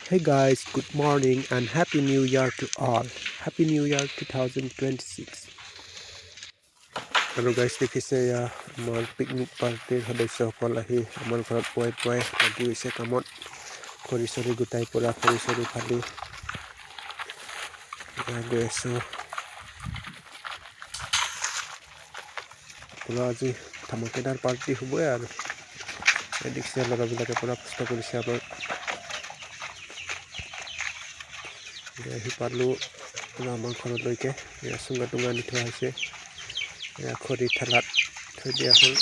Hey guys, good morning and Happy New Year to all. Happy New Year 2026. আৰু গাইছ দেখিছে এয়া আমাৰ পিকনিক পাৰ্টিৰ সদস্যসকল আহি আমাৰ ঘৰত পুৱাই পুৱাই লাগি গৈছে কামত। খৰি চৰি গোটাই পৰা খৰি চৰি ফালি গৈ আছোঁ। পুৰা আজি ধামাকেদাৰ পাৰ্টি হ'বই আৰু দেখিছে ল'ৰাবিলাকে পুৰা কষ্ট কৰিছে আমাৰ। আহি পালোঁ পুৰা আমাৰ ঘৰলৈকে। এয়া চুঙা টুঙা আনি থোৱা হৈছে, এয়া খৰি ঠেলাত থৈ দিয়া হ'ল।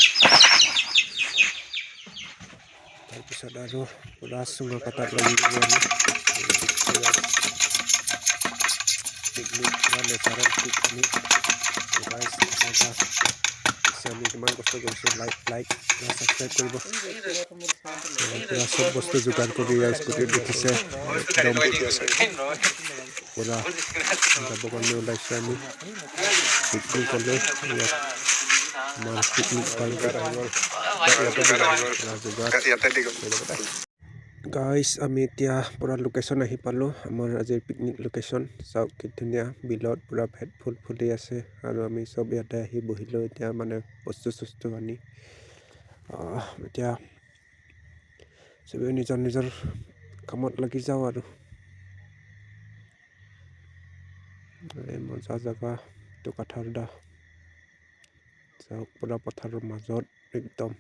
তাৰপিছত আৰু পুৰা চুঙা কটাত লাগি গ'লোঁ আমি। পিকনিক পুৰা নেচাৰেল পিকনিক। আমি কিমান কষ্ট কৰিছোঁ, লাইক ছাবস্ক্ৰাইব কৰিব। পুৰা চব বস্তু যোগাৰ কৰি স্কুটিত দেখিছে একদম পুৰা যাব কাৰণে ওলাইছোঁ আমি পিকনিকলৈ। আমাৰ পিকনিক গাইছ আমি এতিয়া পুৰা লোকেশ্যন আহি পালোঁ, আমাৰ আজিৰ পিকনিক লোকেশ্যন। চাওক কি ধুনীয়া, বিলত পুৰা ভেট ফুল ফুলি আছে আৰু আমি চব ইয়াতে আহি বহিলোঁ এতিয়া, মানে বস্তু চস্তু আনি। এতিয়া চবেই নিজৰ নিজৰ কামত লাগি যাওঁ আৰু। মজা জেগা এইটো কাঠাৰদা, চাওক পুৰা পথাৰৰ মাজত একদম।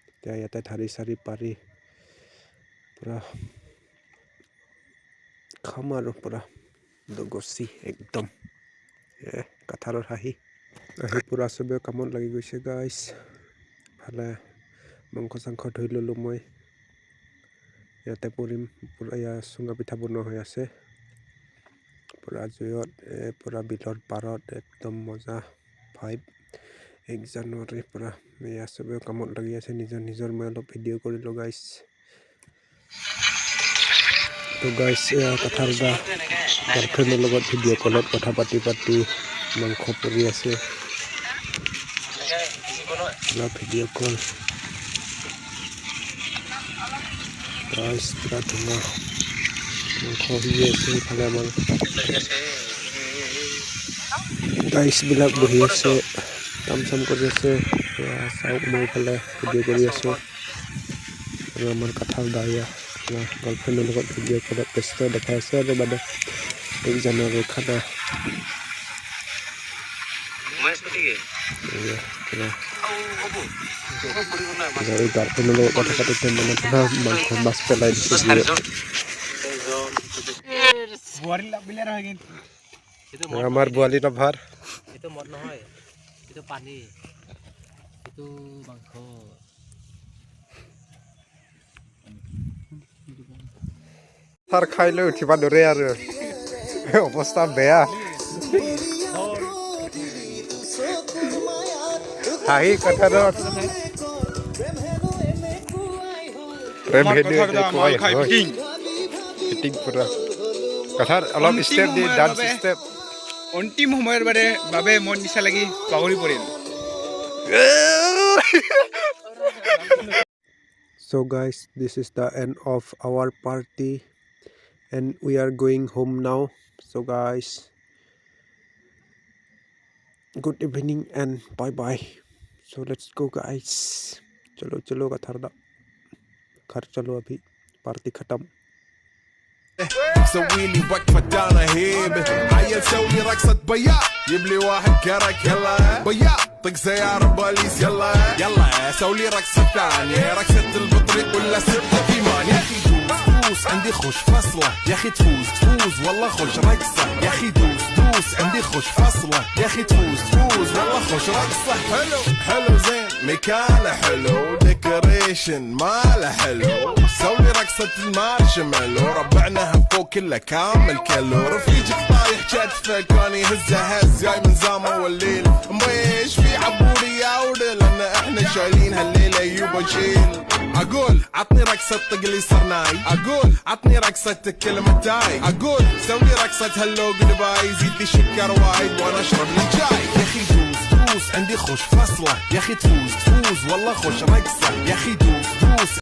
এতিয়া ইয়াতে ধাৰি চাৰি পাৰি পুৰা খাম আৰু পুৰা গছি একদম কাঠাৰৰ আহি পুৰা চবে কামত লাগি গৈছে গাইছ। ভালে মাংস চাংস ধুই ল'লোঁ মই। ইয়াতে পৰিম পুৰা, ইয়াৰ চুঙা পিঠা বনোৱা হৈ আছে পুৰা জুইত, পুৰা বিলৰ পাৰত একদম মজা ভাইব। 1 জানুৱাৰীৰ পৰা এয়া চবে কামত লাগি আছে নিজৰ নিজৰ। মই অলপ ভিডিঅ' কৰিলোঁ গাইছ। তো গাইছ এয়া কাঠাৰদা গাৰ্লফ্ৰেণ্ডৰ লগত ভিডিঅ' কলত কথা পাতি মাংস পৰি আছে ভিডিঅ' কল। গাইছ পুৰা ধুনীয়া মাংস সিজি আছে। ইফালে আমাৰ গাইছবিলাক বহি আছে, কাম চাম কৰি আছে। চাওক মই ইফালে ভিডিঅ' কৰি আছোঁ আৰু আমাৰ কাঠাৰদা এয়া গাৰ্লফ্ৰেণ্ডৰ লগত ভিডিঅ' কলত ব্যস্ত দেখাই আছে আৰু মানে 1 জানুৱাৰীৰ খানা। গাৰ্লফ্ৰেণ্ডৰ লগত কথা পাতোঁতে মানে পুৰা মাংস মাছ পেলাই দিছে। আমাৰ বোৱালি নভাৰ itu mod নহয়, itu পানী, itu মাংস। থাৰ খাই লৈ উঠিব নোৱাৰে আৰু অৱস্থা বেয়া। হাঁহি কথাৰত কথাৰ অলপ ষ্টেপ দি ডান্স ষ্টেপ অন্তিম সময়ৰ বাবে মন নিচা লাগি পাহৰি পৰিল। So guys, this is the end of our party and we are going home now. So guys, good evening and bye bye. So let's go guys. चलो चलो कथरदा घर चलो, अभी पार्टी खत्म. سوي لي وقفة دانا هيبة، هيا سوي رقصة بياع، جيب لي واحد كرك يلا بياع، طق سيارة بوليس يلا يلا، سوي لي رقصة ثانية، رقصة البطريق ولا ستة كيمان. يا أخي دوس عندي خوش فصلة، يا أخي تفوز والله خوش رقصة، يا أخي دوس عندي خوش فصلة، يا أخي تفوز والله خوش رقصة. حلو زين مكانه حلو، ديكوريشن ماله حلو، سوي رقصة المارشميلو، ربعناها فوق كله كامل كيلو، رفيجك طايح كتفه كان يهزه هز، جاي من زامه والليل مبيش في عبوري يا ودل، لان احنا شايلين هالليله يوبا شيل. اقول عطني رقصة طق لي صرناي، اقول عطني رقصة كلمة تاي، اقول سوي رقصة هلو قلباي، زيد لي شكر وايد وانا اشرب لي جاي. يا اخي دوس عندي خوش فصلة، يا اخي تفوز والله خوش رقصة، يا اخي دوس